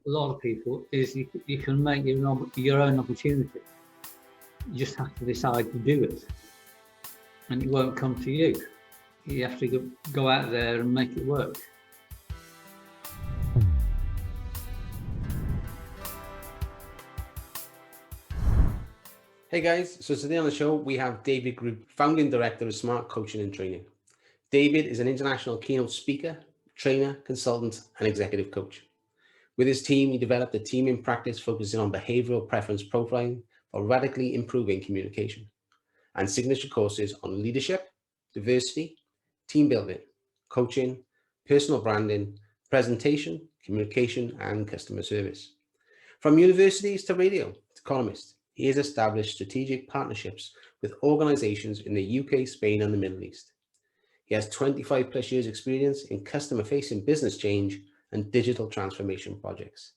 a lot of people is you can make your own opportunity. You just have to decide to do it, and it won't come to you. You have to go out there and make it work. Hey guys, so today on the show we have David Group, founding director of Smart Coaching and Training. David is an international keynote speaker, trainer, consultant, and executive coach. With his team, he developed a team in practice focusing on behavioral preference profiling for radically improving communication, and signature courses on leadership, diversity, team building, coaching, personal branding, presentation, communication, and customer service. From universities to radio to columnist, he has established strategic partnerships with organizations in the UK, Spain, and the Middle East. He has 25 plus years experience in customer-facing business change and digital transformation projects.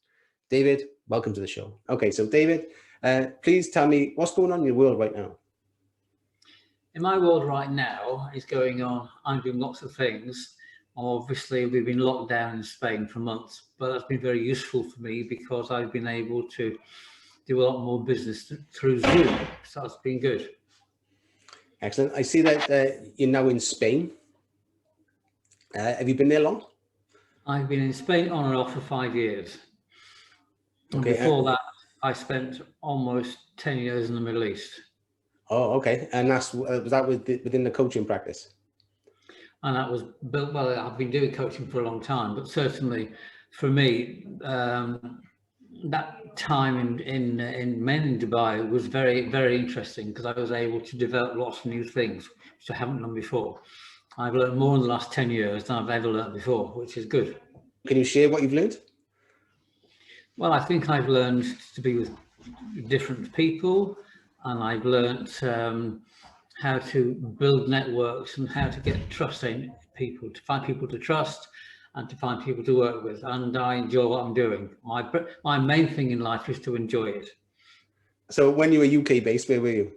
David, welcome to the show. Okay, so David, please tell me what's going on in your world right now. In my world right now is going on, I'm doing lots of things. Obviously, we've been locked down in Spain for months, but that's been very useful for me because I've been able to do a lot more business through Zoom. So that's been good. Excellent. I see that you're now in Spain. Have you been there long? I've been in Spain on and off for 5 years. And okay. Before that, I spent almost 10 years in the Middle East. Oh, okay. And was that within the coaching practice? And that was built, well, I've been doing coaching for a long time, but certainly for me, that time in Dubai was very, very interesting because I was able to develop lots of new things, which I haven't done before. I've learned more in the last 10 years than I've ever learned before, which is good. Can you share what you've learned? Well, I think I've learned to be with different people, and I've learned how to build networks and how to get trust in people, to find people to trust and to find people to work with. And I enjoy what I'm doing. My main thing in life is to enjoy it. So when you were UK based, where were you?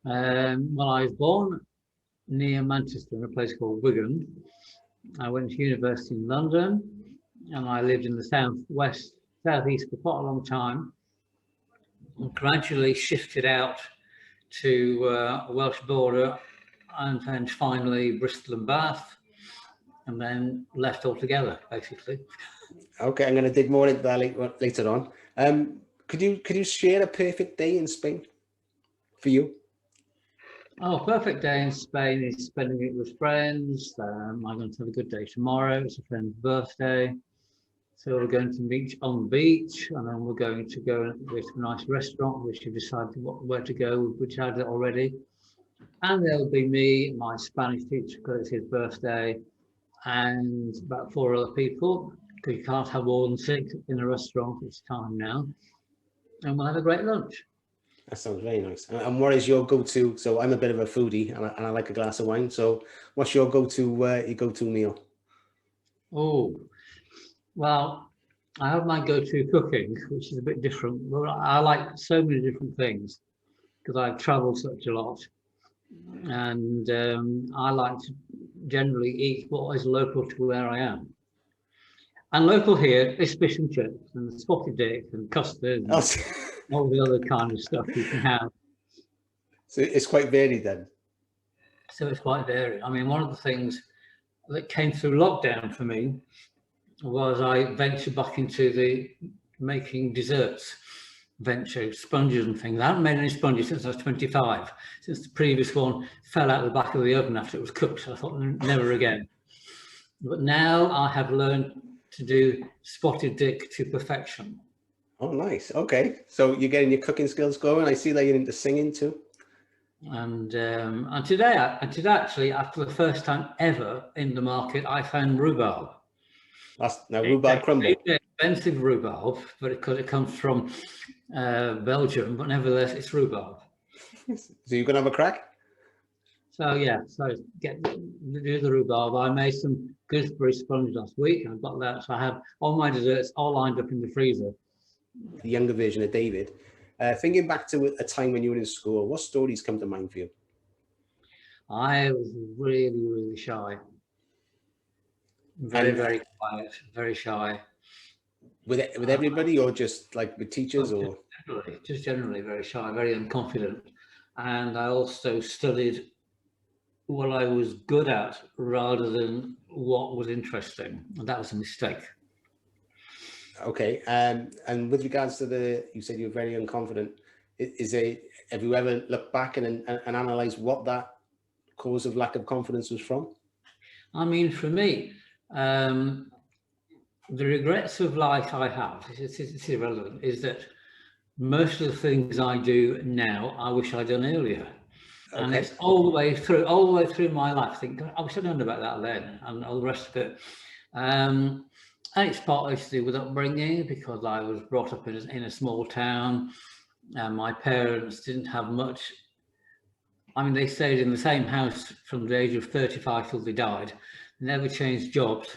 Well, I was born near Manchester in a place called Wigan. I went to university in London, and I lived in the southeast for quite a long time, and gradually shifted out to a Welsh border, and then finally Bristol and Bath, and then left altogether, basically. Okay, I'm going to dig more into that later on. Could you share a perfect day in Spain for you? Oh, perfect day in Spain is spending it with friends. I'm going to have a good day tomorrow. It's a friend's birthday. So we're going to meet on the beach, and then we're going to go to a nice restaurant, which we've decided where to go, which had it already. And there'll be me, my Spanish teacher, because it's his birthday, and about 4 other people, because you can't have more than 6 in a restaurant. It's time now. And we'll have a great lunch. That sounds very nice. And what is your go-to? So I'm a bit of a foodie, and I like a glass of wine. So what's your go-to meal? Oh, well, I have my go-to cooking, which is a bit different. Well, I like so many different things because I've traveled such a lot, and I like to generally eat what is local to where I am. And local here is fish and chips and spotted dick and custard and all the other kind of stuff you can have. So it's quite varied then. So it's quite varied. I mean, one of the things that came through lockdown for me was I ventured back into the making desserts venture, sponges and things. I haven't made any sponges since I was 25, since the previous one fell out the back of the oven after it was cooked. So I thought, never again. But now I have learned to do spotted dick to perfection. Oh, nice. Okay. So you're getting your cooking skills going. I see that you're into singing too. And today, actually, after the first time ever in the market, I found rhubarb. Now rhubarb crumble. Expensive rhubarb, but because it comes from Belgium, but nevertheless, it's rhubarb. So you're gonna have a crack? So yeah, do the rhubarb. I made some gooseberry sponge last week. I've got that, so I have all my desserts all lined up in the freezer. The younger version of David. Thinking back to a time when you were in school, what stories come to mind for you? I was really, really shy. Very quiet, very shy. with everybody, or just like with teachers, or? Just generally very shy, very unconfident. And I also studied what I was good at rather than what was interesting. And that was a mistake. Okay. And with regards to you said you're very unconfident. Have you ever looked back and analysed what that cause of lack of confidence was from? I mean, for me, the regrets of life I have, it's irrelevant, is that most of the things I do now, I wish I'd done earlier. Okay. And it's all the way through my life. I think, I wish I'd known about that then, and all the rest of it. And it's partly to do with upbringing, because I was brought up in a small town, and my parents didn't have much. I mean, they stayed in the same house from the age of 35 till they died. They never changed jobs.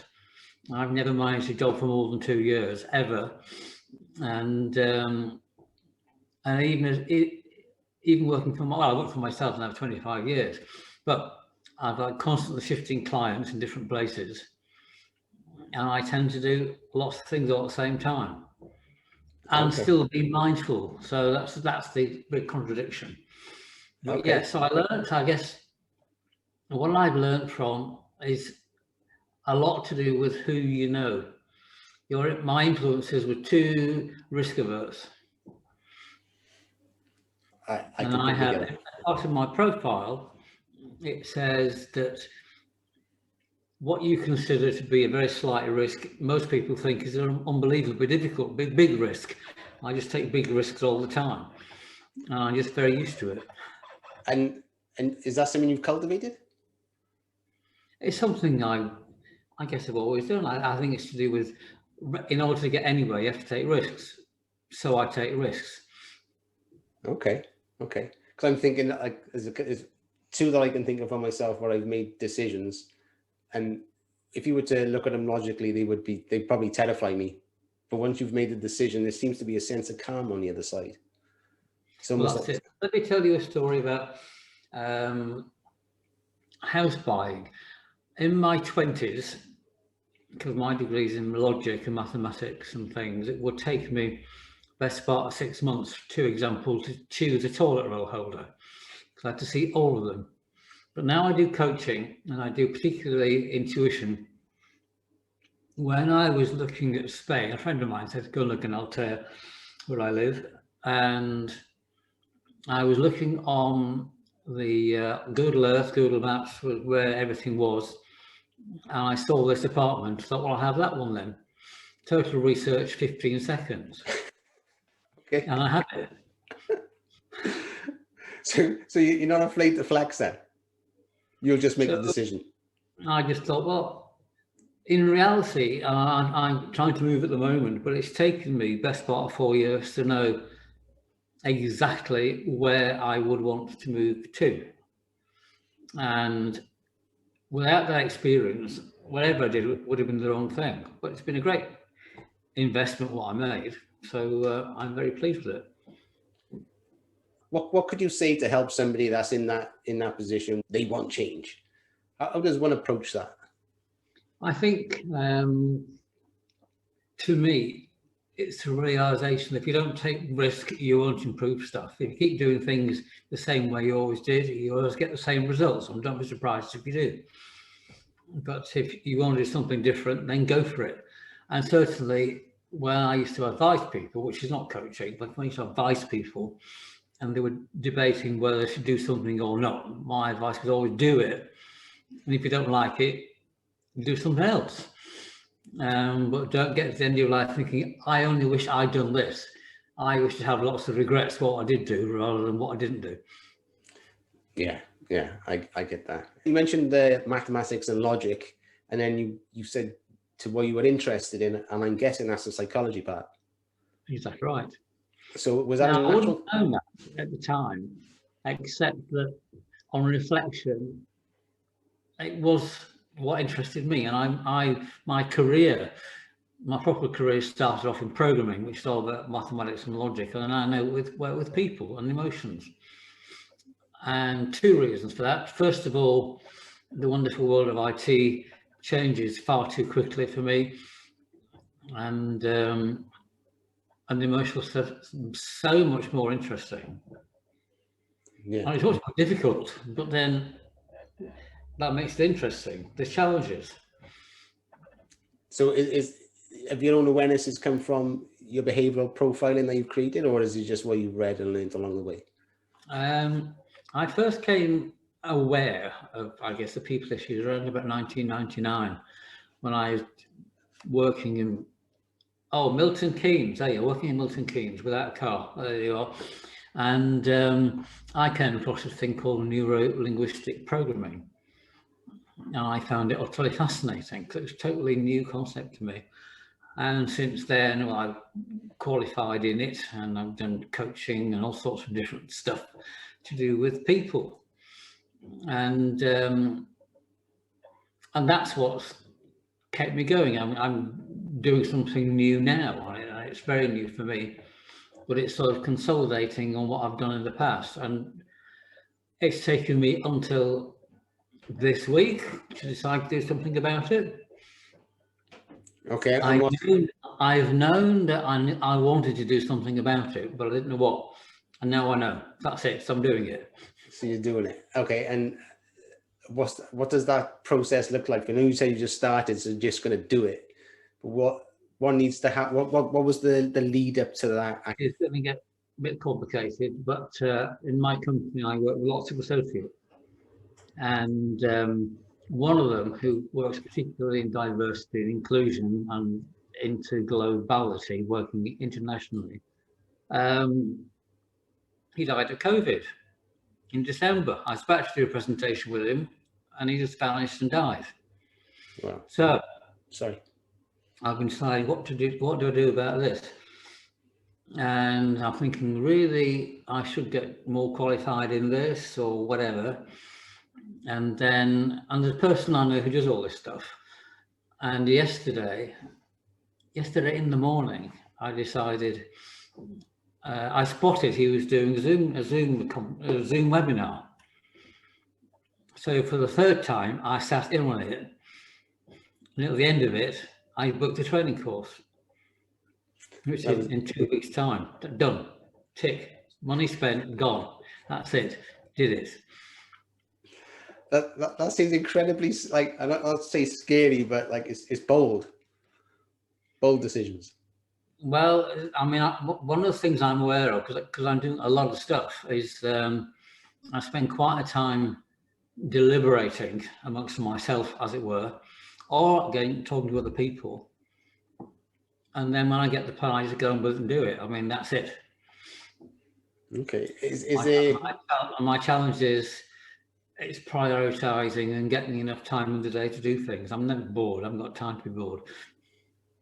I've never managed a job for more than 2 years, ever. And even working for I work for myself now for 25 years, but I've got constantly shifting clients in different places, and I tend to do lots of things all at the same time and still be mindful. So that's the big contradiction. But yeah, so I guess what I've learned from is a lot to do with who you know. My influences were too risk averse. I have part of my profile, it says that what you consider to be a very slight risk, most people think is an unbelievably difficult, big risk. I just take big risks all the time, and I'm just very used to it. And is that something you've cultivated? It's something I guess I've always done. I think it's to do with, in order to get anywhere, you have to take risks. So I take risks. Okay. Because I'm thinking, like, there's two that I can think of for myself where I've made decisions, and if you were to look at them logically, they'd probably terrify me. But once you've made the decision, there seems to be a sense of calm on the other side. Let me tell you a story about house buying. In my 20s, because my degree is in logic and mathematics and things, it would take me best part of 6 months, 2 examples, to choose a toilet roll holder, because I had to see all of them. But now I do coaching, and I do particularly intuition. When I was looking at Spain, a friend of mine said, go look in Altea, where I live, and I was looking on the Google Earth, Google Maps, where everything was, and I saw this apartment. I thought, well, I'll have that one then. Total research, 15 seconds. Okay. And I had it. So you're not afraid to flex then? You'll just make the decision. I just thought, well, in reality, I'm trying to move at the moment, but it's taken me best part of 4 years to know exactly where I would want to move to. And without that experience, whatever I did would have been the wrong thing. But it's been a great investment what I made. So I'm very pleased with it. What could you say to help somebody that's in that position? They want change. How does one approach that? I think, to me, it's a realization that if you don't take risk, you won't improve stuff. If you keep doing things the same way you always did, you always get the same results. And don't be surprised if you do. But if you want to do something different, then go for it. And certainly, when I used to advise people, which is not coaching, but when I used to advise people, and they were debating whether they should do something or not, my advice was always do it. And if you don't like it, do something else. But don't get to the end of your life thinking, I only wish I'd done this. I wish to have lots of regrets for what I did do rather than what I didn't do. Yeah, I get that. You mentioned the mathematics and logic, and then you said to what you were interested in, and I'm guessing that's the psychology part. Exactly right. So was that a natural? I wouldn't know that at the time, except that on reflection, it was what interested me. And my proper career started off in programming, which is all about mathematics and logic, and I know work with people and emotions. And 2 reasons for that. First of all, the wonderful world of IT changes far too quickly for me. and the emotional stuff so much more interesting. Yeah. And it's also difficult, but then that makes it interesting. There's challenges. So have your own awareness has come from your behavioral profiling that you've created, or is it just what you've read and learned along the way? I first came aware of, I guess, the people issues around about 1999 when I was working in, Milton Keynes. There you're working in Milton Keynes without a car. There you are. And I came across a thing called neuro-linguistic programming. And I found it utterly fascinating because it was a totally new concept to me. And since then, well, I've qualified in it and I've done coaching and all sorts of different stuff to do with people. And that's what's kept me going. I'm doing something new now. It's very new for me, but it's sort of consolidating on what I've done in the past. And it's taken me until this week to decide to do something about it. Okay. I've known that I wanted to do something about it, but I didn't know what. And now I know. That's it. So I'm doing it. So you're doing it. Okay. And what does that process look like? I know you said you just started, so you're just going to do it. But what needs to happen? What was the lead up to that? It's going to get a bit complicated, but in my company, I work with lots of associates. And one of them who works particularly in diversity and inclusion and into globality, working internationally, he died of COVID in December. I was about to do a presentation with him and he just vanished and died. Wow. So Sorry. I've been deciding what to do. What do I do about this? And I'm thinking, really, I should get more qualified in this or whatever. And there's a person I know who does all this stuff. And yesterday in the morning, I decided, I spotted he was doing a Zoom webinar. So for the third time, I sat in on it. And at the end of it, I booked a training course, which is in 2 weeks' time. Done. Tick. Money spent, gone. That's it. Did it. That seems incredibly, like, I don't want to say scary, but like it's bold decisions. Well, I mean, one of the things I'm aware of, because I'm doing a lot of stuff, is I spend quite a time deliberating amongst myself, as it were, or again talking to other people. And then when I get the plan, I just go and do it. I mean, that's it. Okay. My challenge is it's prioritizing and getting enough time in the day to do things. I'm never bored. I haven't got time to be bored.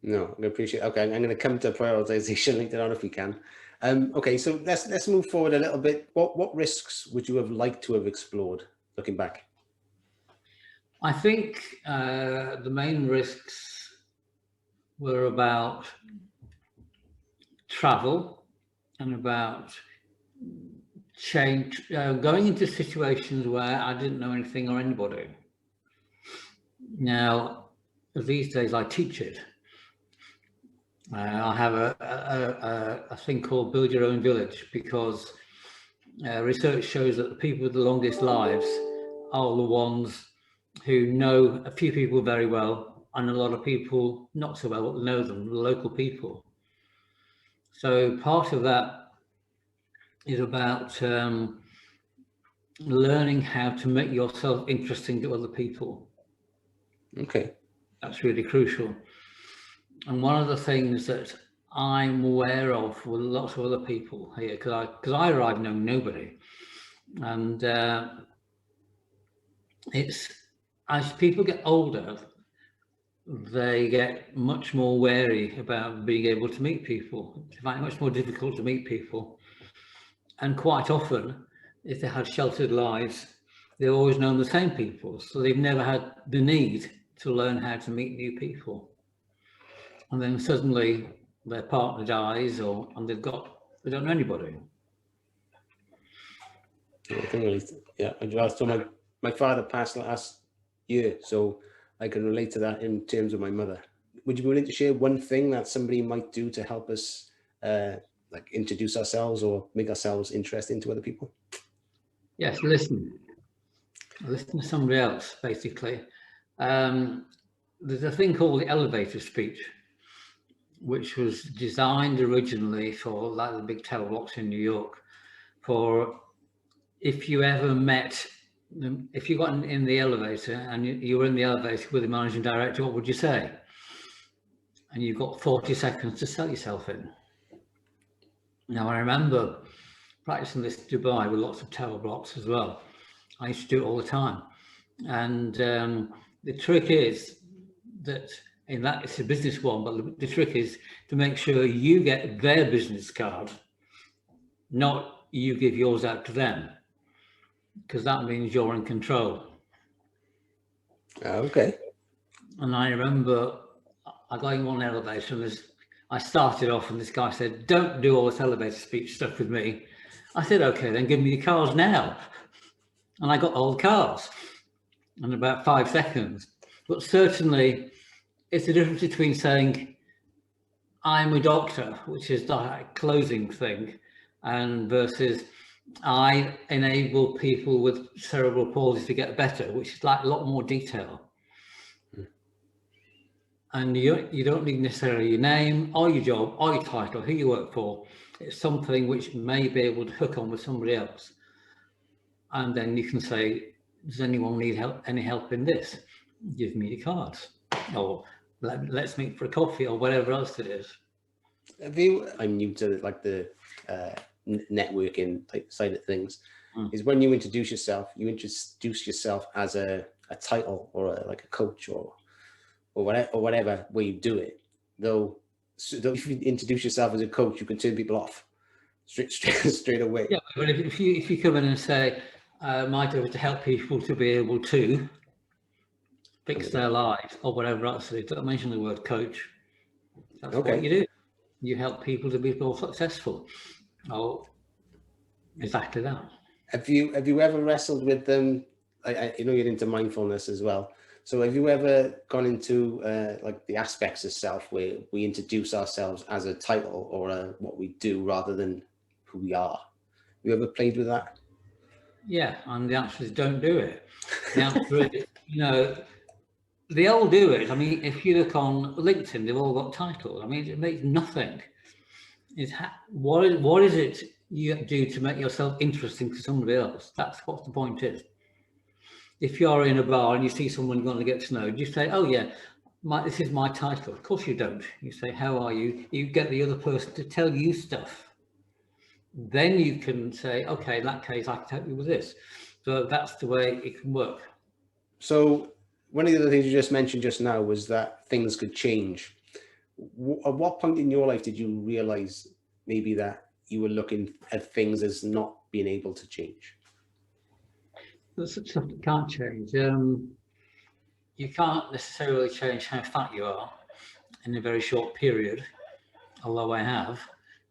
No, I appreciate it. Okay, I'm going to come to prioritization later on if we can. Okay, so let's move forward a little bit. What risks would you have liked to have explored looking back? I think the main risks were about travel and about change, going into situations where I didn't know anything or anybody. Now, these days I teach it. I have a thing called Build Your Own Village, because research shows that the people with the longest lives are the ones who know a few people very well and a lot of people not so well know them, the local people. So part of that is about learning how to make yourself interesting to other people. Okay. That's really crucial. And one of the things that I'm aware of with lots of other people here, because I arrived knowing nobody, and it's as people get older, they get much more wary about being able to meet people. They find it much more difficult to meet people. And quite often, if they had sheltered lives, they've always known the same people. So they've never had the need to learn how to meet new people. And then suddenly their partner dies and they don't know anybody. Yeah, so my father passed last year, so I can relate to that in terms of my mother. would you be willing to share one thing that somebody might do to help us like introduce ourselves or make ourselves interesting to other people? Yes, listen to somebody else, basically. There's a thing called the elevator speech, which was designed originally for like the big tower blocks in New York, for if you ever met, if you got in the elevator and you were in the elevator with the managing director, what would you say? And you've got 40 seconds to sell yourself in. Now, I remember practicing this in Dubai with lots of tower blocks as well. I used to do it all the time. And the trick is that in that it's a business one, but the trick is to make sure you get their business card, not you give yours out to them, because that means you're in control. Okay. And I remember I got in one elevator and I started off and this guy said, don't do all this elevator speech stuff with me. I said, okay, then give me your cars now. And I got all the cars in about 5 seconds. But certainly it's the difference between saying, I'm a doctor, which is the closing thing, and versus I enable people with cerebral palsy to get better, which is like a lot more detail. And you don't need necessarily your name or your job or your title, who you work for. It's something which may be able to hook on with somebody else. And then you can say, does anyone need help? Any help in this? Give me your cards, or let's meet for a coffee, or whatever else it is. I'm new to like the networking type side of things. Is when you introduce yourself as a title or like a coach or whatever way you do it. Though if you introduce yourself as a coach, you can turn people off straight away. Yeah, but if you come in and say, my job is to help people to be able to fix their lives or whatever else, they don't mention the word coach. That's what you do. You help people to be more successful. Oh, exactly that. Have you ever wrestled with them? I know you're into mindfulness as well. So have you ever gone into like the aspects of self where we introduce ourselves as a title or what we do rather than who we are? Have you ever played with that? Yeah, and the answer is don't do it. The answer is, they all do it. I mean, if you look on LinkedIn, they've all got titles. I mean, it makes nothing. What is it you do to make yourself interesting to somebody else? That's what the point is. If you're in a bar and you see someone you want to get to know, you say, oh yeah, this is my title. Of course you don't. You say, how are you? You get the other person to tell you stuff. Then you can say, okay, in that case, I can help you with this. So that's the way it can work. So one of the other things you just mentioned just now was that things could change. At what point in your life did you realize maybe that you were looking at things as not being able to change? There's stuff that can't change. You can't necessarily change how fat you are in a very short period, although I have.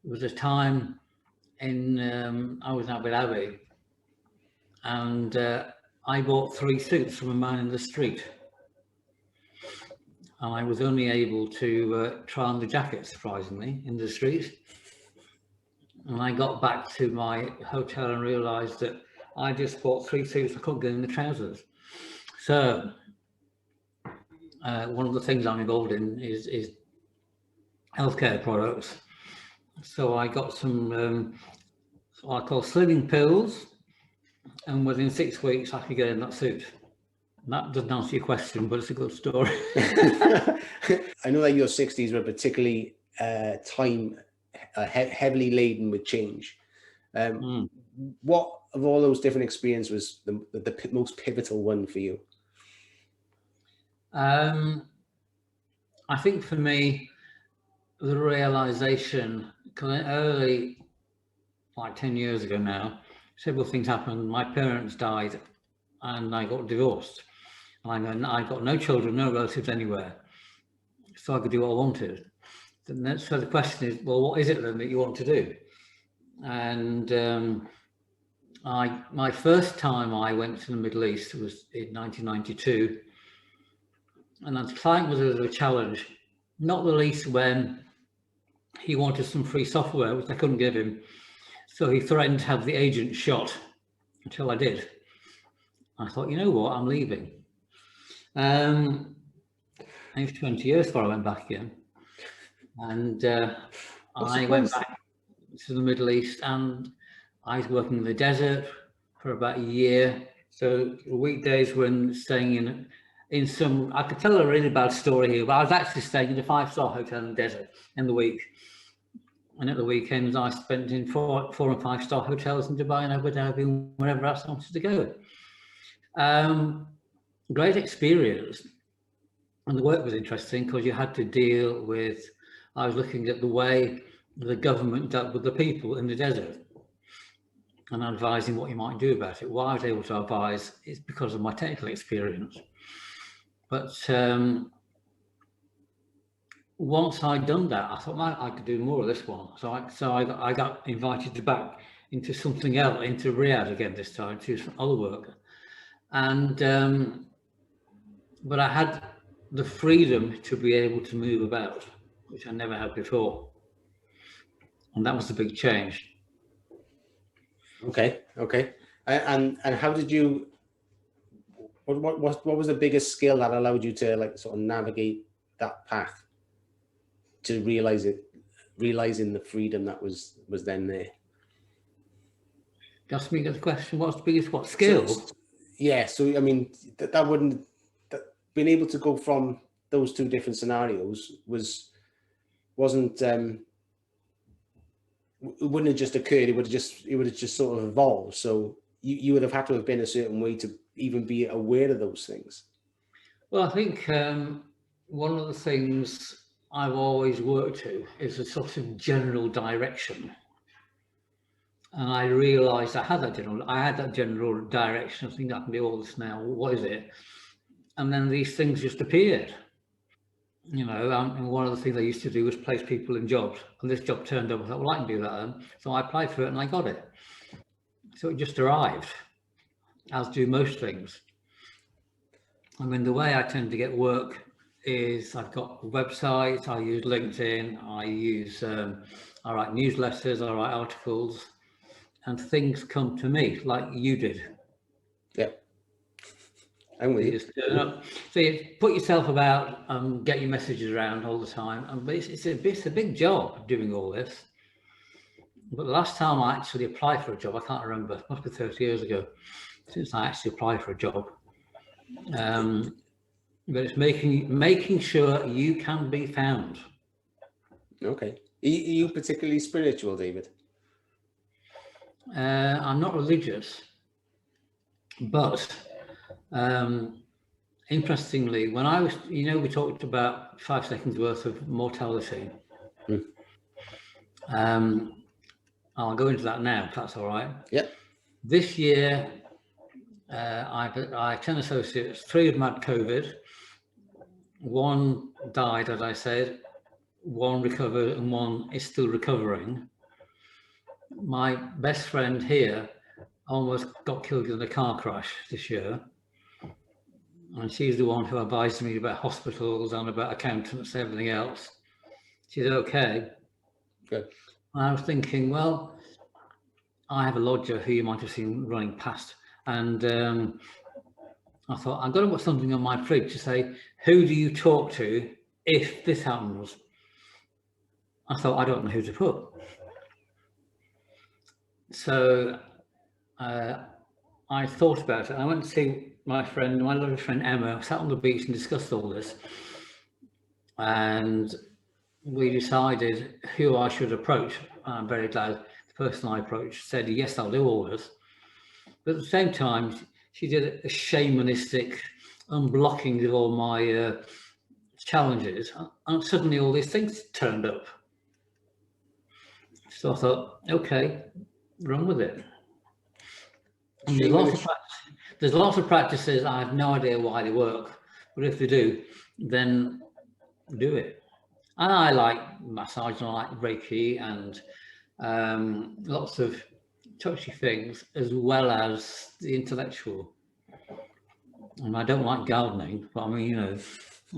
There was a time I was out with Abby, and I bought 3 suits from a man in the street. And I was only able to try on the jacket, surprisingly, in the street. And I got back to my hotel and realised that I just bought 3 suits, I couldn't get in the trousers. So one of the things I'm involved in is healthcare products. So I got some what I call slimming pills, and within 6 weeks I could get in that suit. And that doesn't answer your question, but it's a good story. I know that your 60s were particularly heavily laden with change. What of all those different experiences was the most pivotal one for you? I think for me, the realization, because early, like 10 years ago now, several things happened. My parents died and I got divorced. And I got no children, no relatives anywhere. So I could do what I wanted. So the question is, well, what is it then that you want to do? And my first time I went to the Middle East was in 1992. And at the time was a challenge not the least when he wanted some free software, which I couldn't give him. So he threatened to have the agent shot until I did. I thought, you know what, I'm leaving. It was 20 years before I went back again. And I went back to the Middle East, and I was working in the desert for about a year. So weekdays when staying in some, I could tell a really bad story here, but I was actually staying in a 5-star hotel in the desert in the week. And at the weekends, I spent in 4 and 5-star hotels in Dubai and Abu Dhabi and wherever else I wanted to go. Great experience. And the work was interesting because you had to deal with, I was looking at the way the government dealt with the people in the desert and advising what you might do about it. Why I was able to advise is because of my technical experience. But once I'd done that, I thought I could do more of this one. So I got invited back into something else, into Riyadh again this time, to some other work. And but I had the freedom to be able to move about, which I never had before. And that was the big change. Okay. And how did you? What was the biggest skill that allowed you to like sort of navigate that path to realizing the freedom that was then there? Ask me the question. What's the biggest skill? So I mean that wouldn't being able to go from those two different scenarios wasn't it wouldn't have just occurred. It would have just sort of evolved. So you would have had to have been a certain way to even be aware of those things. Well, I think one of the things I've always worked to is a sort of general direction. And I realised I had that general direction. I think I can do all this now. What is it? And then these things just appeared. You know, and one of the things I used to do was place people in jobs, and this job turned up. I thought, well, I can do that then. So I applied for it and I got it. So it just arrived, as do most things. I mean, the way I tend to get work is I've got websites, I use LinkedIn, I write newsletters, I write articles, and things come to me like you did. Yeah. I'm with you. Just turn up. So you put yourself about and get your messages around all the time. But it's a big job doing all this. But the last time I actually applied for a job, I can't remember, it must be 30 years ago, since I actually applied for a job. But it's making sure you can be found. Okay. Are you particularly spiritual, David? I'm not religious, but interestingly, when I was, we talked about 5 seconds worth of mortality. I'll go into that now, if that's all right. Yeah. This year, I have 10 associates, 3 have had COVID, 1 died, as I said, 1 recovered, and 1 is still recovering. My best friend here almost got killed in a car crash this year. And she's the one who advised me about hospitals and about accountants and everything else. She's okay. Good. And I was thinking, well, I have a lodger who you might have seen running past. And I thought, I've got to put something on my fridge to say, who do you talk to if this happens? I thought, I don't know who to put. So I thought about it. I went to see my lovely friend Emma, sat on the beach and discussed all this. And we decided who I should approach. I'm very glad the person I approached said, yes, I'll do all this. But at the same time, she did a shamanistic unblocking of all my challenges. And suddenly all these things turned up. So I thought, okay, run with it. And there's lots of practices. I have no idea why they work, but if they do, then do it. And I like massage, and I like Reiki, and lots of touchy things, as well as the intellectual. And I don't like gardening, but I mean,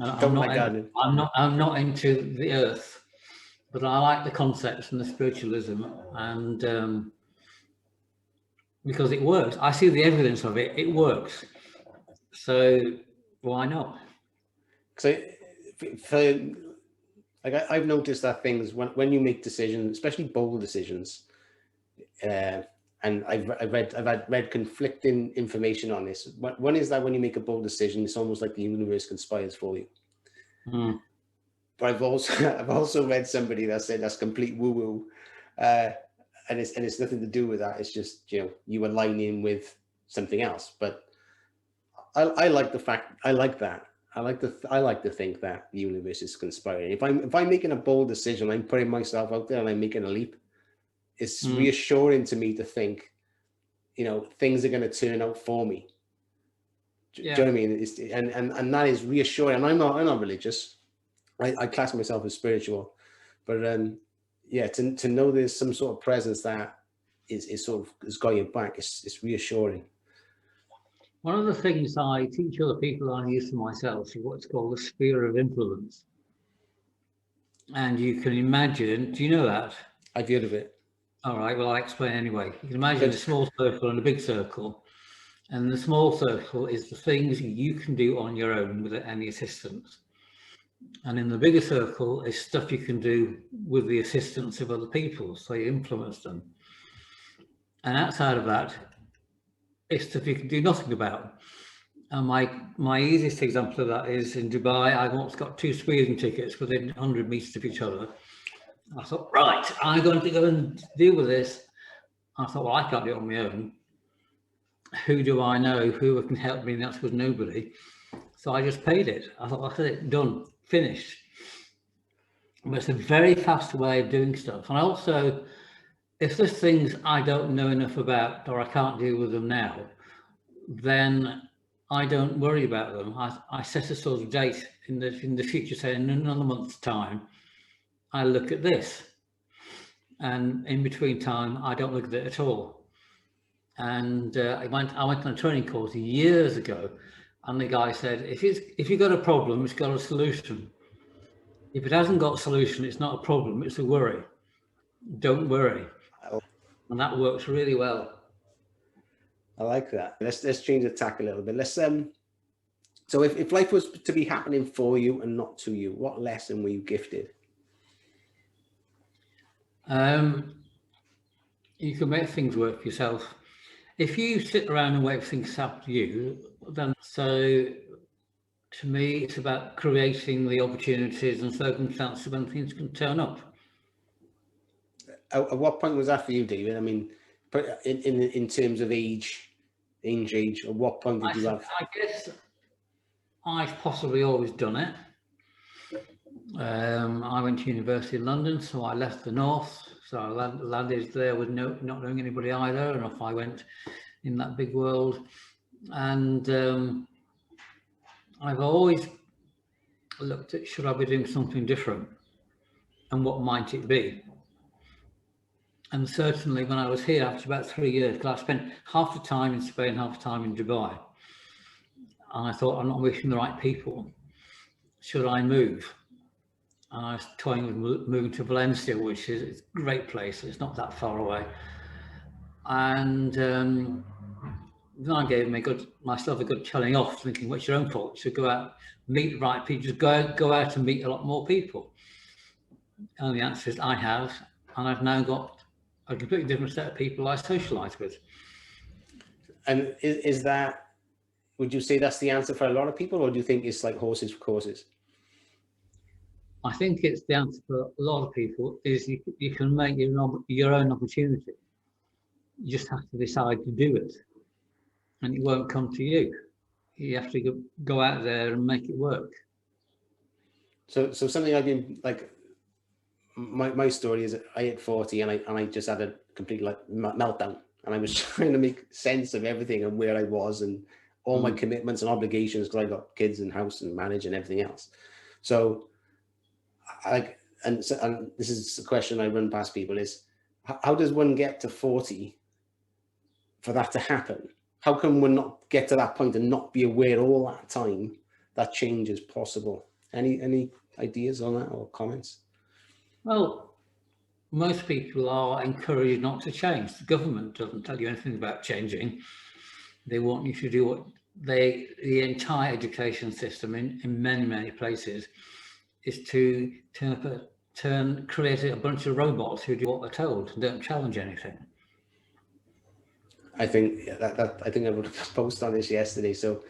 I'm not, I'm not into the earth, but I like the concepts and the spiritualism, and because it works. I see the evidence of it. It works. So why not? So for like I've noticed that things when you make decisions, especially bold decisions, and I've read conflicting information on this. One is that when you make a bold decision, it's almost like the universe conspires for you. Mm. But I've also read somebody that said that's complete woo woo, and it's nothing to do with that. It's just you aligning with something else. But I like the fact I like that. I like to think that the universe is conspiring. If I'm making a bold decision, I'm putting myself out there and I'm making a leap. It's reassuring to me to think, things are going to turn out for me. Do you know what I mean? And that is reassuring. And I'm not religious. I class myself as spiritual, but to know there's some sort of presence that is sort of is got your back. It's reassuring. One of the things I teach other people and I use for myself is what's called the sphere of influence. And you can imagine, do you know that? I've heard of it. All right, well, I'll explain anyway. You can imagine a small circle and a big circle. And the small circle is the things you can do on your own without any assistance. And in the bigger circle is stuff you can do with the assistance of other people, so you influence them. And outside of that, it's stuff you can do nothing about. And my easiest example of that is in Dubai. I once got 2 speeding tickets within 100 meters of each other. I thought, right, I'm going to go and deal with this. I thought, well, I can't do it on my own. Who do I know who can help me? And that was nobody. So I just paid it. I thought, that's it, done, finished. But it's a very fast way of doing stuff. And also, if there's things I don't know enough about or I can't deal with them now, then I don't worry about them. I set a sort of date in the future, say in another month's time, I look at this. And in between time, I don't look at it at all. And I went on a training course years ago, and the guy said, if you've got a problem, it's got a solution. If it hasn't got a solution, it's not a problem, it's a worry. Don't worry. And that works really well. I like that. Let's change the tack a little bit. Let's so if life was to be happening for you and not to you, what lesson were you gifted? You can make things work for yourself. If you sit around and wait for things to happen to you, then so to me, it's about creating the opportunities and circumstances when things can turn up. At what point was that for you, David? I mean, in terms of age, at what point did you have? I guess I've possibly always done it. I went to university in London, so I left the north. So I landed there with not knowing anybody either, and off I went in that big world. And I've always looked at, should I be doing something different, and what might it be? And certainly when I was here after about 3 years, because I spent half the time in Spain, half the time in Dubai, and I thought, I'm not meeting the right people. Should I move? And I was toying with moving to Valencia, which is a great place. It's not that far away. And then I gave myself a good telling off, thinking, what's your own fault? You should go out, meet the right people, just go out and meet a lot more people. And the answer is I have, and I've now got a completely different set of people I socialise with. And is that, would you say that's the answer for a lot of people, or do you think it's like horses for courses? I think it's the answer for a lot of people is you can make your own opportunity. You just have to decide to do it, and it won't come to you. You have to go out there and make it work. So something I've been like, my story is I hit 40 and I just had a complete meltdown, and I was trying to make sense of everything and where I was and all my commitments and obligations, because I got kids and house and marriage and everything else. So and this is the question I run past people is, how does one get to 40 for that to happen? How can one not get to that point and not be aware all that time that change is possible. Any ideas on that or comments? Well, most people are encouraged not to change. The government doesn't tell you anything about changing. They want you to do what the entire education system in many places is to create a bunch of robots who do what they're told and don't challenge anything. I think I think I wrote a post on this yesterday. So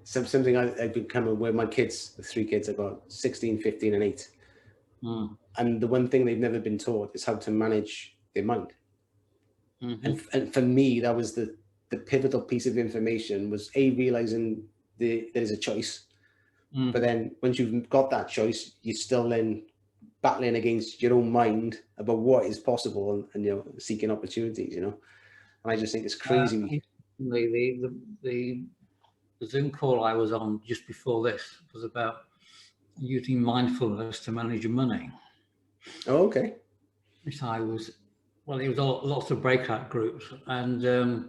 something I've become aware, my kids, the 3 kids I've got, 16, 15 and 8. And the one thing they've never been taught is how to manage their mind. And for me, that was the pivotal piece of information, was realizing there is a choice. But then once you've got that choice, you're still then battling against your own mind about what is possible and seeking opportunities, And I just think it's crazy. The Zoom call I was on just before this was about using mindfulness to manage your money. Oh, okay. Which it was lots of breakout groups, and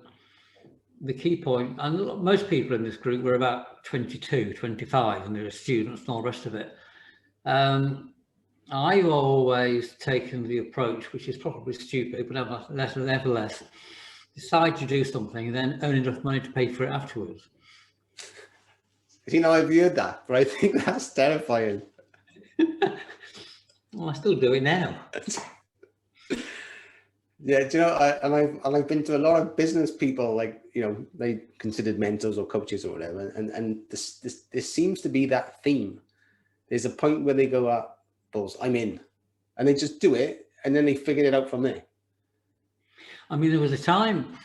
the key point, and most people in this group were about 22, 25, and they were students and all the rest of it. I've always taken the approach, which is probably stupid, but nevertheless, decide to do something and then earn enough money to pay for it afterwards. I've heard that, but I think that's terrifying. Well, I still do it now. Yeah, I've been to a lot of business people, they considered mentors or coaches or whatever, and this seems to be that theme. There's a point where they go, "Balls, I'm in," and they just do it, and then they figure it out from there. I mean, there was a time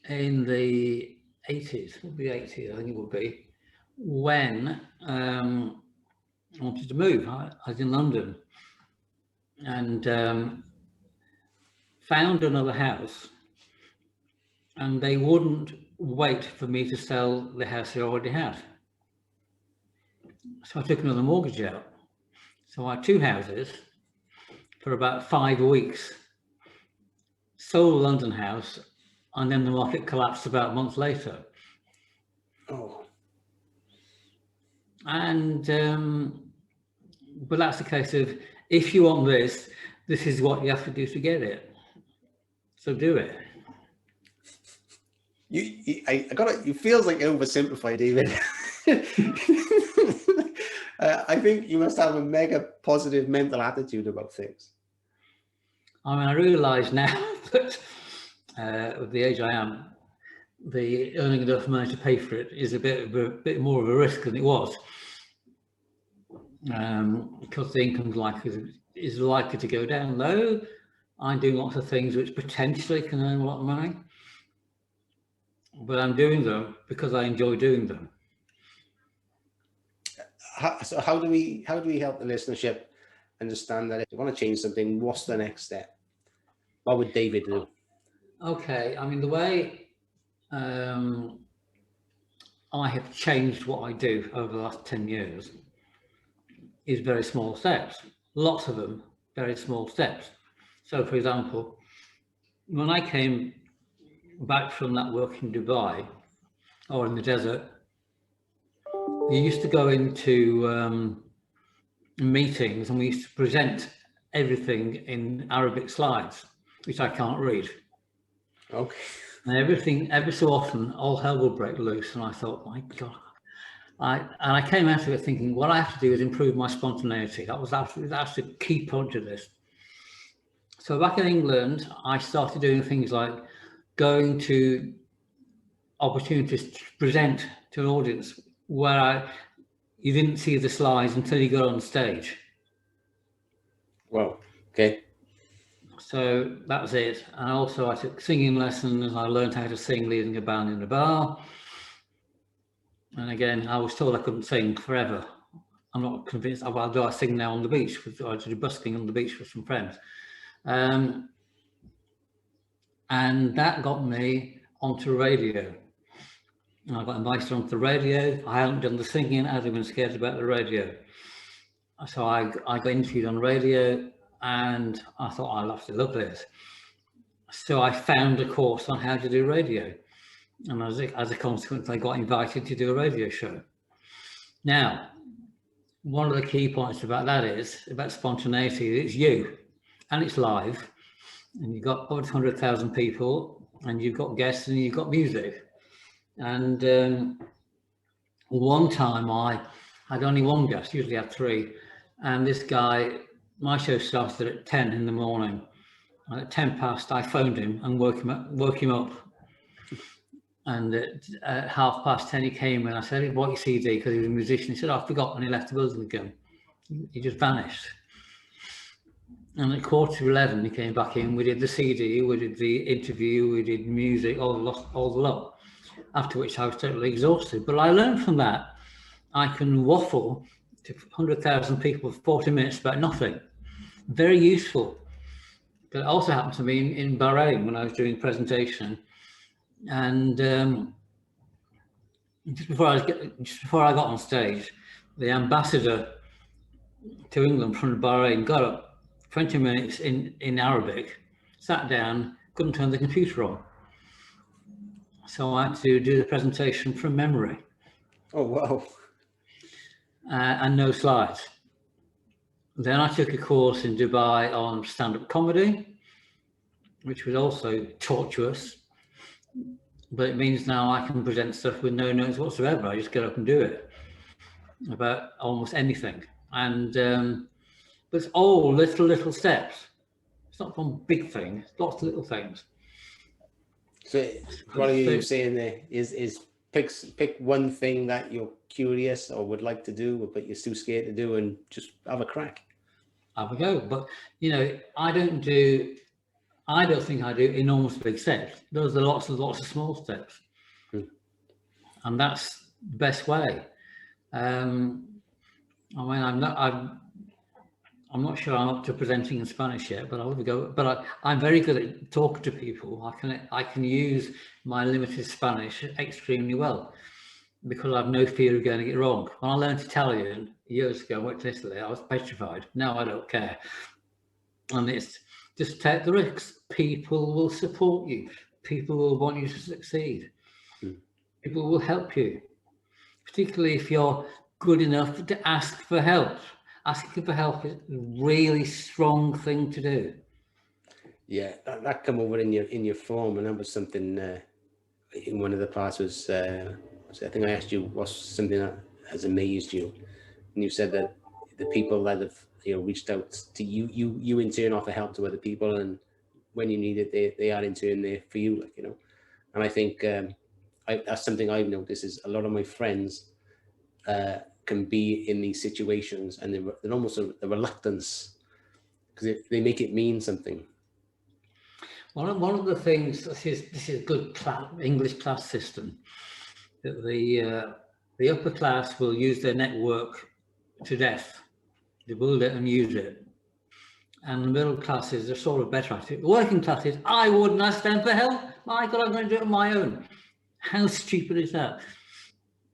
in the 80s, I think it would be, when I wanted to move. I was in London and found another house, and they wouldn't wait for me to sell the house they already had. So I took another mortgage out. So I had 2 houses for about 5 weeks, sold the London house, and then the market collapsed about a month later. Oh. And but that's the case of, if you want this is what you have to do to get it. So do it. It feels like oversimplified, David. I think you must have a mega positive mental attitude about things. I mean, I realise now that with the age I am, the earning enough money to pay for it is a bit more of a risk than it was, because the income is likely to go down low. I'm doing lots of things which potentially can earn a lot of money, but I'm doing them because I enjoy doing them. So how do we help the listenership understand that if you want to change something, what's the next step? What would David do? Okay, I mean, the way I have changed what I do over the last 10 years is very small steps. Lots of them, very small steps. So, for example, when I came back from that work in Dubai or in the desert, we used to go into meetings and we used to present everything in Arabic slides, which I can't read. Okay. And every so often, all hell would break loose. And I thought, my God. I came out of it thinking, what I have to do is improve my spontaneity. That's the key point of this. So back in England, I started doing things like going to opportunities to present to an audience where you didn't see the slides until you got on stage. Wow. Okay. So that was it. And also I took singing lessons. I learned how to sing leading a band in a bar. And again, I was told I couldn't sing forever. I'm not convinced. Well, do I sing now on the beach? I do busking on the beach with some friends. And that got me onto radio. And I got invited onto the radio. I hadn't done the singing. I'd been scared about the radio. So I got interviewed on radio, and I thought, I'll have to love this. So I found a course on how to do radio. And as a consequence, I got invited to do a radio show. Now, one of the key points about that is about spontaneity. It's you, and it's live, and you've got over 100,000 people, and you've got guests, and you've got music. And one time I had only one guest, usually I have three, and this guy, my show started at 10 in the morning. And at 10 past, I phoned him and woke him up. And at 10:30, he came and I said, "What your CD?" Because he was a musician. He said, "I've forgotten." He left the building again. He just vanished. And at 11:15, he came back in. We did the CD, we did the interview, we did music, all the lot. After which I was totally exhausted. But I learned from that I can waffle to 100,000 people for 40 minutes about nothing. Very useful. But it also happened to me in Bahrain when I was doing a presentation. And just before I got on stage, the ambassador to England from Bahrain got up 20 minutes in Arabic, sat down, couldn't turn the computer on. So I had to do the presentation from memory. Oh, wow. And no slides. Then I took a course in Dubai on stand-up comedy, which was also tortuous. But it means now I can present stuff with no notes whatsoever. I just get up and do it about almost anything. And but it's all little steps. It's not one big thing. It's lots of little things. So what are you saying there? Is pick one thing that you're curious or would like to do, but you're too scared to do, and just have a crack. Have a go. But I don't think I do enormous big steps. Those are lots of small steps. And that's the best way. I'm not sure I'm up to presenting in Spanish yet, but I'll have a go. But I'm very good at talking to people. I can use my limited Spanish extremely well because I've no fear of getting it wrong. When I learned Italian years ago, I went to Italy, I was petrified. Now I don't care. And it's just take the risks. People will support you. People will want you to succeed. People will help you, particularly if you're good enough to ask for help. Asking for help is a really strong thing to do. Yeah, that come over in your form, and that was something in one of the parts was I think I asked you what's something that has amazed you, and you said that the people that have reached out to you in turn offer help to other people, and when you need it, they are in turn there for you, And I think that's something I've noticed is a lot of my friends can be in these situations, and they're almost a reluctance because they make it mean something. One of the things, this is good English class system, that the upper class will use their network to death. They build it and use it. And the middle classes are sort of better at it. The working classes, I wouldn't ask them for help. My God, I'm going to do it on my own. How stupid is that?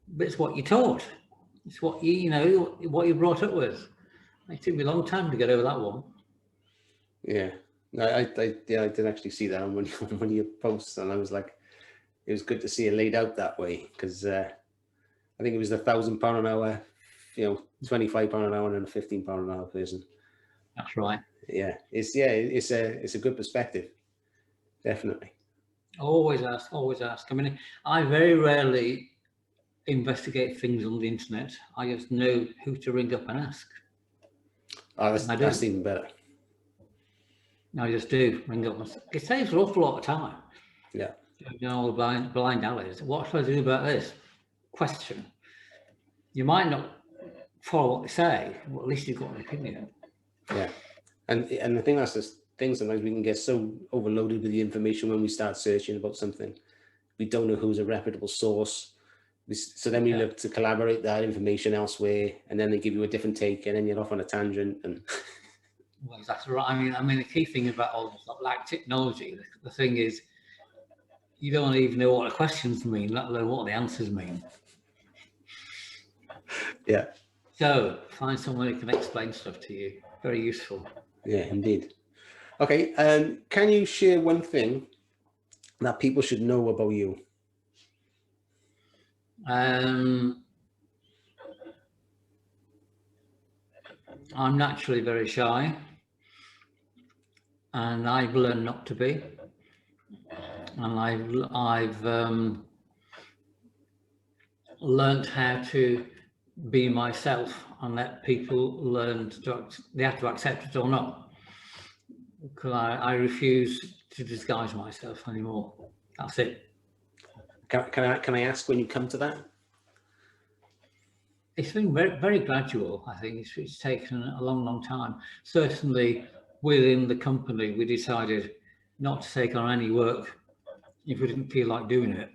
But it's what you're taught. It's what what you're brought up with. It took me a long time to get over that one. Yeah, I did actually see that on one of your posts, and I was like, it was good to see it laid out that way, because I think it was £1,000 an hour, £25 an hour, and a £15 an hour person. That's right. Yeah, it's a good perspective, definitely. Always ask. I mean, I very rarely investigate things on the internet. I just know who to ring up and ask. Oh, that's even better. I just do ring up. It saves an awful lot of time. Yeah. All the blind alleys. What should I do about this? Question. You might not follow what they say, but at least you've got an opinion. Yeah, and the thing that's the thing, sometimes we can get so overloaded with the information when we start searching about something. We don't know who's a reputable source. So then we look to collaborate that information elsewhere, and then they give you a different take, and then you're off on a tangent. And well, that's right. I mean, the key thing about all this, like technology, the thing is, you don't even know what the questions mean, let alone what the answers mean. Yeah. So find someone who can explain stuff to you. Very useful. Yeah, indeed. Okay. Can you share one thing that people should know about you? I'm naturally very shy, and I've learned not to be. And I've learned how to be myself and let people learn they have to accept it or not. Because I refuse to disguise myself anymore. That's it. Can I ask when you come to that? It's been very, very gradual. I think it's taken a long time. Certainly within the company, we decided not to take on any work if we didn't feel like doing it,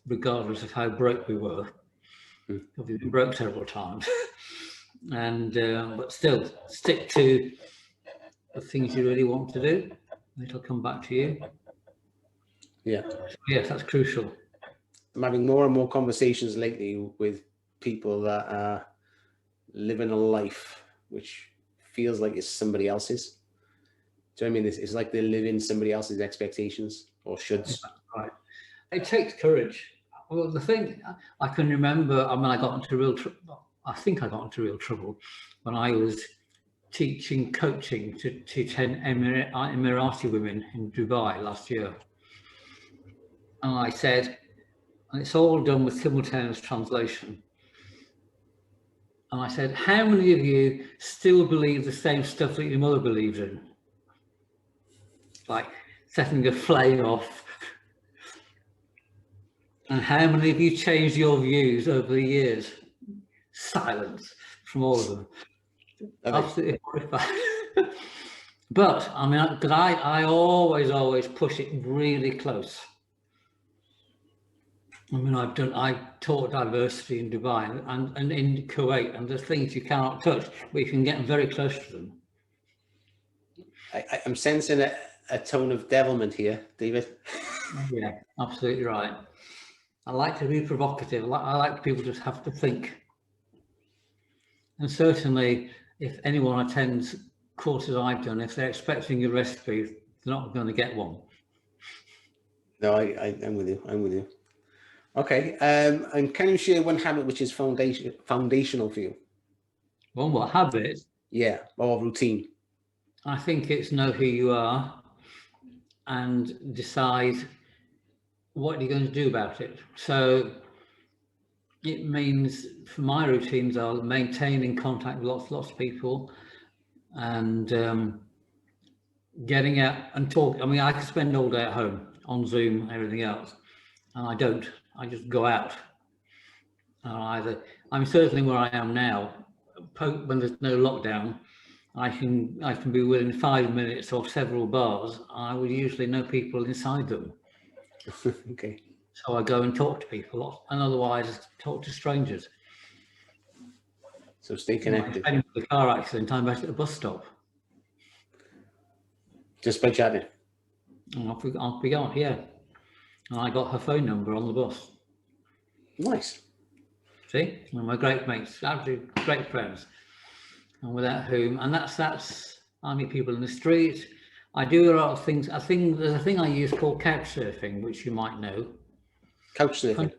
regardless of how broke we were. We've been broke several times. And but still stick to the things you really want to do. It'll come back to you. Yeah. So yes, that's crucial. I'm having more and more conversations lately with people that are living a life which feels like it's somebody else's. Do you know what I mean? It's like they live in somebody else's expectations or shoulds. Right. It takes courage. Well, the thing I can remember, I mean, I got into real trouble. I think I got into real trouble when I was teaching coaching to 10 Emirati women in Dubai last year. And I said, and it's all done with simultaneous translation. And I said, how many of you still believe the same stuff that your mother believed in? Like setting a flame off. And how many of you changed your views over the years? Silence from all of them. Absolutely horrified. But I mean, because I always push it really close. I mean, I taught diversity in Dubai and in Kuwait, and there's things you cannot touch, but you can get very close to them. I'm sensing a tone of devilment here, David. Yeah, absolutely right. I like to be provocative. I like people to have to think. And certainly, if anyone attends courses I've done, if they're expecting a recipe, they're not going to get one. No, I'm with you. I'm with you. Okay. And can you share one habit which is foundational for you? One what habit? Yeah, or routine. I think it's know who you are and decide what you're going to do about it. So it means for my routines are maintaining contact with lots of people and getting out and talk. I mean, I could spend all day at home on Zoom and everything else, and I don't. I just go out. I'm certainly where I am now. When there's no lockdown, I can be within 5 minutes of several bars. I would usually know people inside them. Okay. So I go and talk to people, and otherwise talk to strangers. So stay connected. Like the car accident, I'm back at the bus stop. Just by chatting. And off we go, yeah. And I got her phone number on the bus. Nice. See, one of my great mates, absolutely great friends, and without whom, and that's I meet people in the street. I do a lot of things. I think there's a thing I use called couch surfing, which you might know. Couch surfing.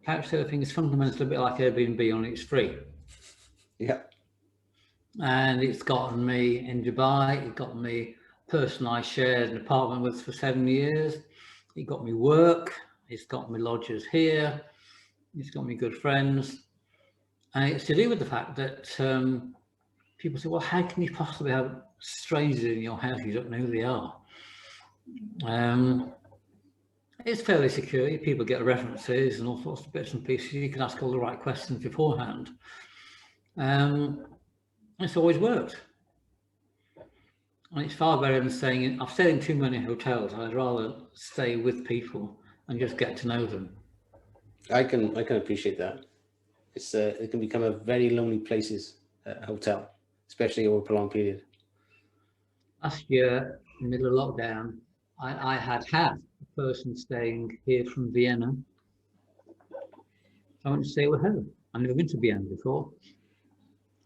Couch surfing is fundamentally a bit like Airbnb, only it's free. Yeah. And it's gotten me in Dubai. It got me a person I shared an apartment with for 7 years. It got me work. It's got me lodgers here. It's got me good friends. And it's to do with the fact that people say, well, how can you possibly have strangers in your house? You don't know who they are. It's fairly secure. People get references and all sorts of bits and pieces. You can ask all the right questions beforehand. It's always worked. And it's far better than staying in. I've stayed in too many hotels. I'd rather stay with people and just get to know them. I can appreciate that. It can become a very lonely places, hotel, especially over a prolonged period. Last year, in the middle of lockdown, I had a person staying here from Vienna. I went to stay with her. I've never been to Vienna before.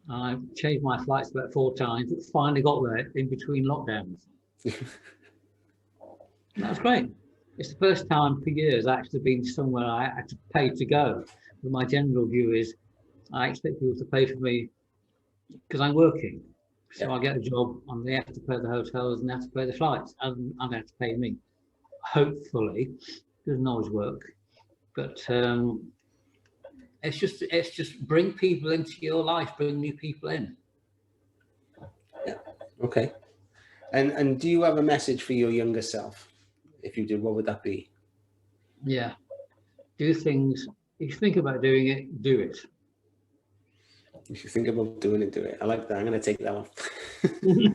I changed my flights about 4 times, but finally got there in between lockdowns. That was great. It's the first time for years I actually been somewhere I had to pay to go. But my general view is I expect people to pay for me because I'm working. So I get a job and they have to pay the hotels and they have to pay the flights and they have to pay me. Hopefully, doesn't always work, but it's just bring people into your life, bring new people in. Yeah. Okay. And do you have a message for your younger self? If you did, what would that be? Yeah, do things. If you think about doing it, do it. If you think about doing it, do it. I like that. I'm going to take that off. I'm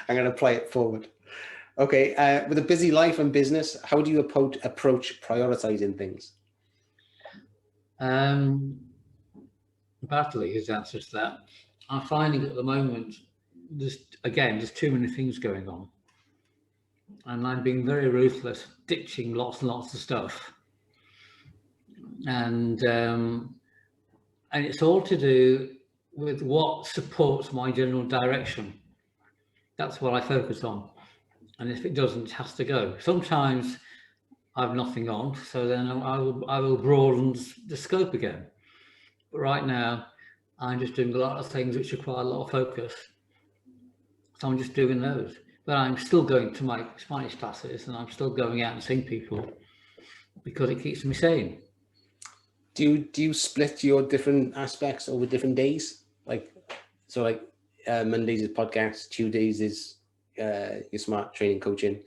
going to play it forward. Okay. With a busy life and business, how do you approach prioritizing things? Badly is the answer to that. I'm finding at the moment there's too many things going on, and I'm being very ruthless, ditching lots and lots of stuff, and it's all to do with what supports my general direction. That's what I focus on, and if it doesn't, it has to go. Sometimes I've nothing on, so then I will broaden the scope again. But right now, I'm just doing a lot of things which require a lot of focus. So I'm just doing those. But I'm still going to my Spanish classes and I'm still going out and seeing people because it keeps me sane. Do you split your different aspects over different days? Mondays is podcast, Tuesdays is your smart training coaching.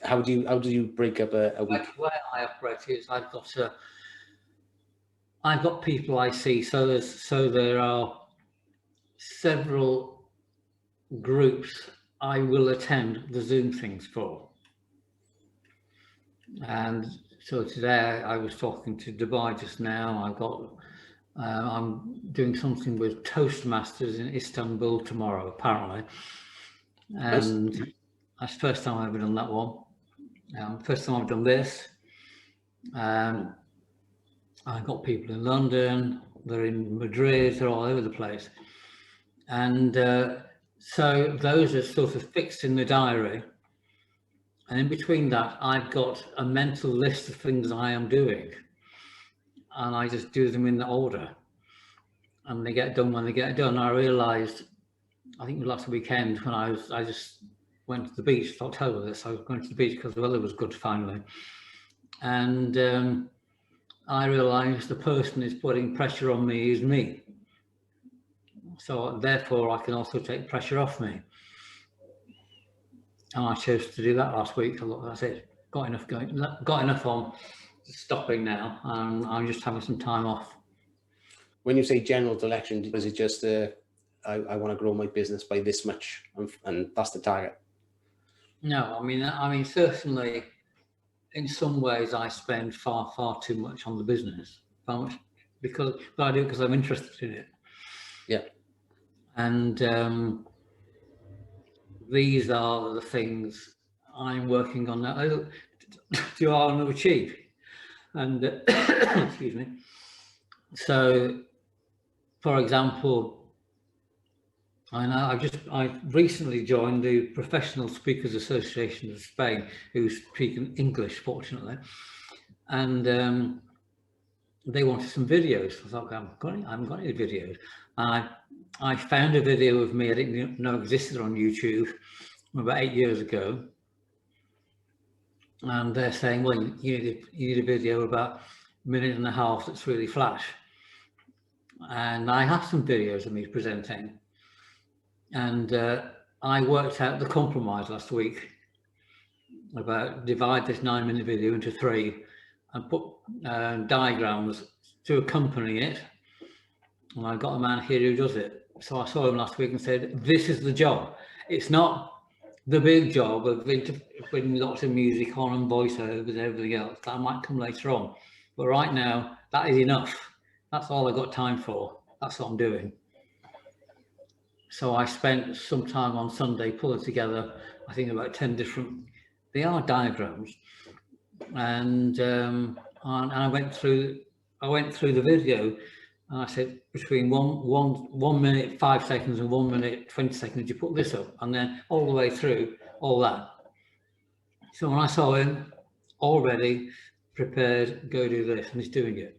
How do you break up a week? The way I operate is I've got people I see. So there are several groups I will attend the Zoom things for. And so today I was talking to Dubai just now. I'm doing something with Toastmasters in Istanbul tomorrow, apparently. And nice. That's the first time I've ever done that one. First time I've done this. I've got people in London, they're in Madrid, they're all over the place. And so those are sort of fixed in the diary. And in between that, I've got a mental list of things I am doing. And I just do them in the order. And they get done when they get done. I realised, I think last weekend when I just went to the beach, I'll tell you this, I was going to the beach because the weather was good finally. And I realised the person who's putting pressure on me is me. So therefore I can also take pressure off me. And I chose to do that last week. I thought, that's it. Got enough on, stopping now. And I'm just having some time off. When you say general direction, is it just I want to grow my business by this much, and that's the target? No, I mean certainly in some ways I spend far too much on the business, but I do it because I'm interested in it. Yeah. And these are the things I'm working on now to achieve. And excuse me. So, for example, I've recently joined the Professional Speakers Association of Spain, who speak in English, fortunately, and they wanted some videos. I thought, I haven't got any videos. I found a video of me I didn't know existed on YouTube about 8 years ago, and they're saying, well, you need a video about a minute and a half that's really flash. And I have some videos of me presenting, and I worked out the compromise last week about divide this 9-minute video into 3 and put diagrams to accompany it. And I got a man here who does it. So I saw him last week and said, this is the job. It's not the big job of putting lots of music on and voiceovers and everything else. That might come later on. But right now, that is enough. That's all I got time for. That's what I'm doing. So I spent some time on Sunday pulling together, I think about 10 different, they are diagrams. And I went through the video. And I said, between 1 minute 5 seconds and 1 minute 20 seconds, you put this up, and then all the way through all that. So when I saw him already prepared, go do this, and he's doing it,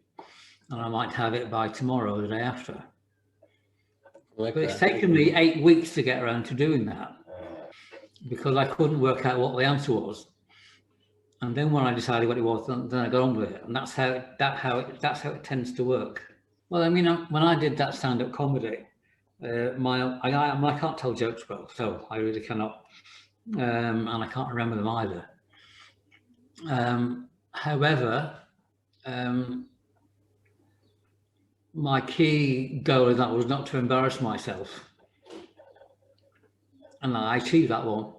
and I might have it by tomorrow or the day after. But it's taken me 8 weeks to get around to doing that because I couldn't work out what the answer was. And then when I decided what it was, then I got on with it. And that's how it tends to work. Well, I mean, when I did that stand-up comedy, I can't tell jokes well, so I really cannot, and I can't remember them either. However, my key goal in that was not to embarrass myself, and I achieved that one.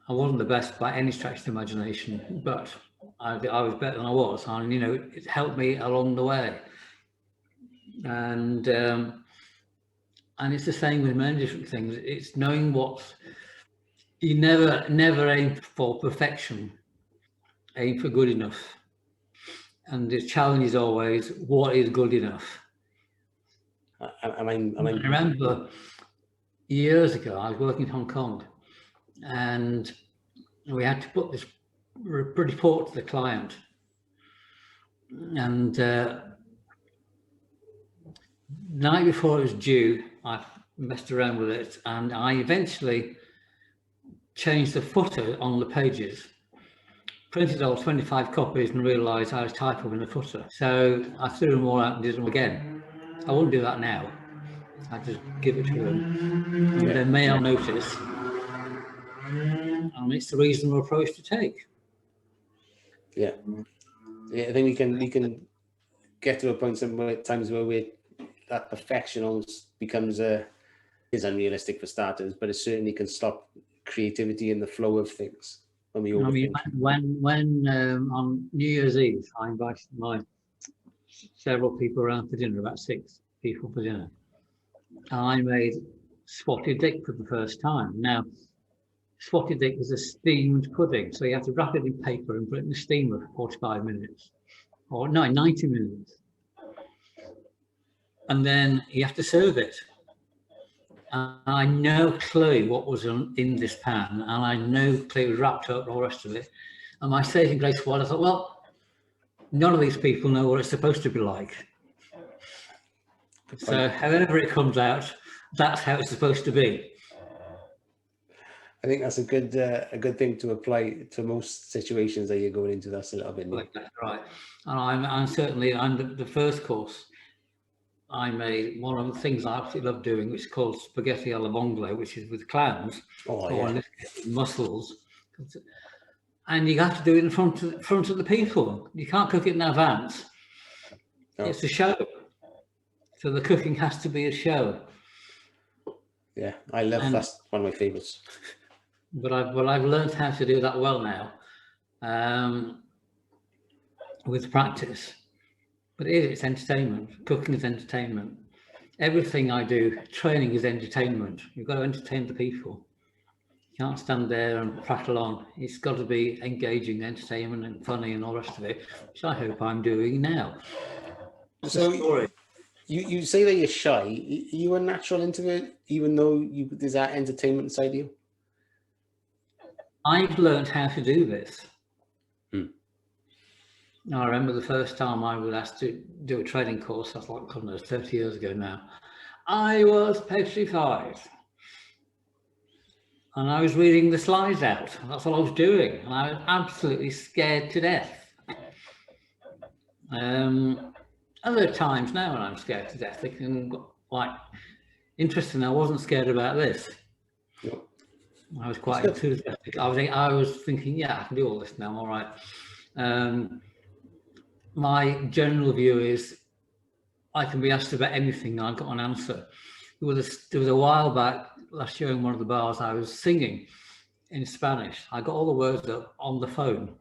I wasn't the best by any stretch of the imagination, but I was better than I was, and it helped me along the way. And it's the same with many different things. It's knowing what you never aim for perfection. Aim for good enough. And the challenge is always, what is good enough? I remember years ago, I was working in Hong Kong, and we had to put this report to the client. And the night before it was due, I messed around with it, and I eventually changed the footer on the pages, printed all 25 copies and realised I was typing in the footer. So I threw them all out and did them again. I wouldn't do that now. I just give it to them, and they may not notice. And it's the reasonable approach to take. Yeah, I think we can get to a point sometimes where that perfection almost becomes is unrealistic for starters, but it certainly can stop creativity in the flow of things. When on New Year's Eve, I invited several people around for dinner, about 6 people for dinner. And I made spotted dick for the first time. Now, spotted dick is a steamed pudding, so you have to wrap it in paper and put it in the steamer for 45 minutes, or no, 90 minutes. And then you have to serve it. And I had no clue what was in this pan, and I had no clue it was wrapped up and all the rest of it. And my saving grace was, I thought, well, none of these people know what it's supposed to be like. So however it comes out, that's how it's supposed to be. I think that's a good thing to apply to most situations that you're going into. That's a little bit new. Right. And I'm the first course I made, one of the things I absolutely love doing, which is called spaghetti alla vongole, which is with clowns or mussels. And you have to do it in front of the people. You can't cook it in advance. No. It's a show. So the cooking has to be a show. Yeah, I love that's one of my favorites. But I've learned how to do that well now, with practice. But it's entertainment. Cooking is entertainment. Everything I do, training is entertainment. You've got to entertain the people. You can't stand there and prattle on. It's got to be engaging, entertainment and funny and all the rest of it, which I hope I'm doing now. So you say that you're shy. Are you a natural introvert, even though there's that entertainment side of you? I've learned how to do this. I remember the first time I was asked to do a training course, that's like 30 years ago now. I was petrified. And I was reading the slides out. That's what I was doing. And I was absolutely scared to death. Other times now when I'm scared to death, interesting, I wasn't scared about this. Yep. I was quite enthusiastic. I was thinking, yeah, I can do all this now, I'm all right. My general view is I can be asked about anything, I've got an answer. There was a while back, last year in one of the bars, I was singing in Spanish. I got all the words up on the phone,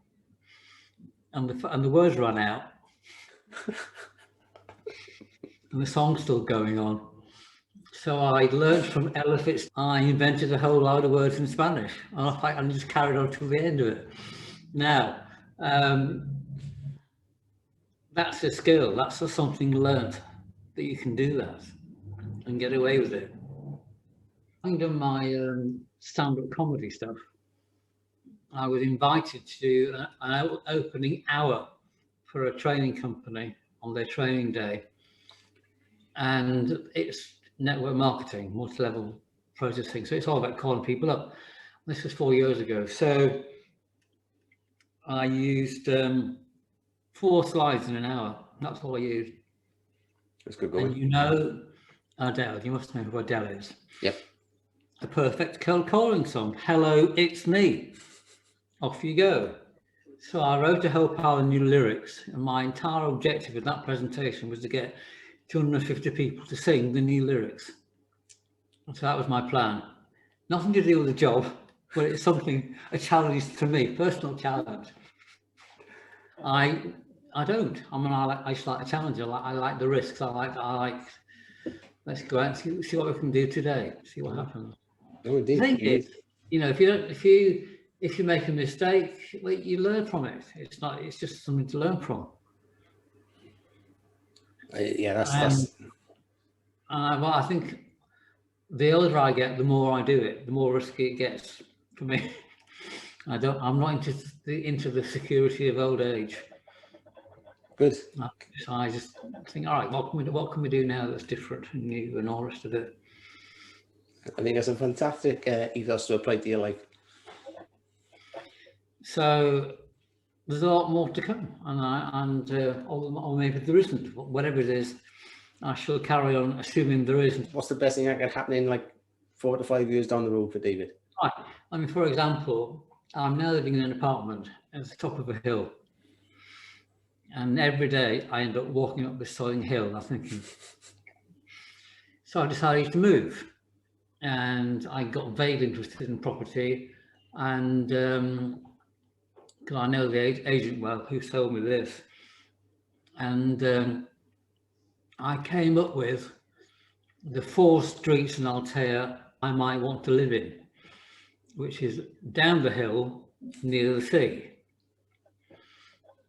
and the words ran out. And the song's still going on. So I learned from Ella Fitz. I invented a whole load of words in Spanish, and I just carried on to the end of it. Now, that's a skill. That's something learned, that you can do that and get away with it. Having done my stand-up comedy stuff, I was invited to do an opening hour for a training company on their training day. And network marketing, multi-level processing. So it's all about calling people up. This was 4 years ago. So I used 4 slides in an hour. That's all I used. That's good going. And you know Adele, you must know who Adele is. Yep. The perfect cold calling song. Hello, it's me. Off you go. So I wrote a whole pile of new lyrics, and my entire objective of that presentation was to get 250 people to sing the new lyrics. So that was my plan. Nothing to do with the job, but it's something, a challenge to me, personal challenge. I don't. I mean, I just like the challenge. I like the risks. I like. Let's go out and see what we can do today. See what happens. No, indeed. The thing is, you know, if you make a mistake, well, you learn from it. It's just something to learn from. Yeah, that's. Well, I think the older I get, the more I do it, the more risky it gets for me. I'm not into the security of old age. Good. So I just think, all right, what can we do now that's different and new and all the rest of it? I think that's a fantastic ethos to apply to your life. So there's a lot more to come, or maybe there isn't. Whatever it is, I shall carry on assuming there isn't. What's the best thing that could happen in like 4 to 5 years down the road for David? Right. I mean, for example, I'm now living in an apartment at the top of a hill. And every day I end up walking up this soaring hill. I'm thinking, so I decided to move, and I got vaguely interested in property, and because I know the agent well who sold me this, and I came up with the 4 streets in Altea I might want to live in, which is down the hill near the sea.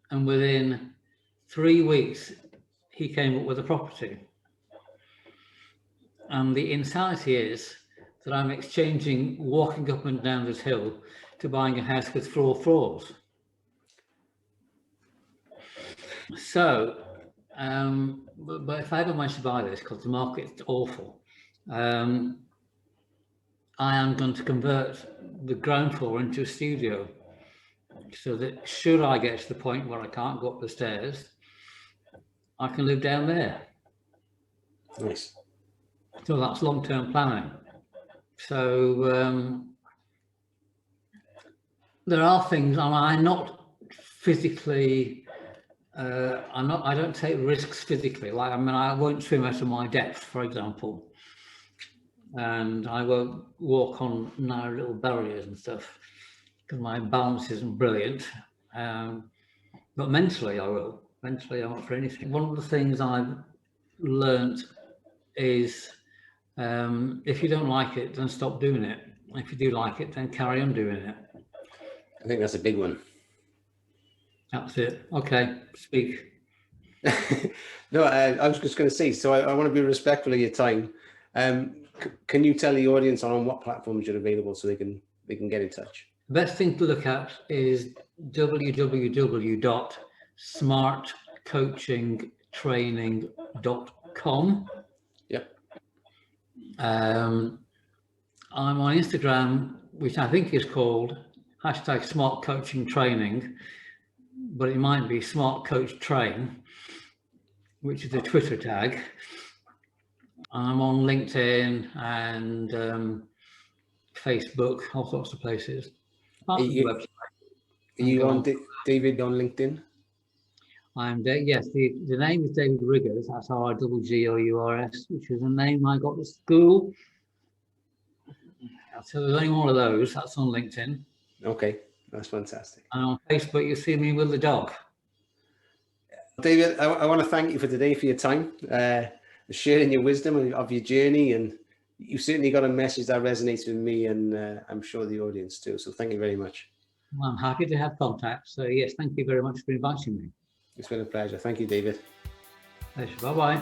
And within 3 weeks, he came up with a property. And the insanity is that I'm exchanging walking up and down this hill to buying a house with 4 floors. So, but if I ever manage to buy this, because the market's awful, I am going to convert the ground floor into a studio, so that should I get to the point where I can't go up the stairs, I can live down there. Nice. So that's long-term planning. So there are things, I'm not physically, I don't take risks physically. Like, I mean, I won't swim out of my depth, for example, and I won't walk on narrow little barriers and stuff, because my balance isn't brilliant. But mentally, I will. Mentally, I'm up for anything. One of the things I've learned is if you don't like it, then stop doing it. If you do like it, then carry on doing it. I think that's a big one. That's it. Okay, speak. No, I was just going to say, so I want to be respectful of your time. Can you tell the audience on what platforms you're available so they can get in touch? The best thing to look at is www.smartcoaching&training.com. Yep. I'm on Instagram, which I think is called #SmartCoaching&Training, but it might be SmartCoachTrain, which is a Twitter tag. I'm on LinkedIn and Facebook, all sorts of places. Are you on David on LinkedIn? Yes, the name is David Riggers. That's RIGGOURS, which is a name I got at school. So there's only one of those. That's on LinkedIn. Okay, that's fantastic. And on Facebook, you see me with the dog. David, I want to thank you for today, for your time, sharing your wisdom of your journey, and you certainly got a message that resonates with me, and I'm sure the audience too. So thank you very much. Well, I'm happy to have contact. So yes, thank you very much for inviting me. It's been a pleasure. Thank you, David. Bye-bye.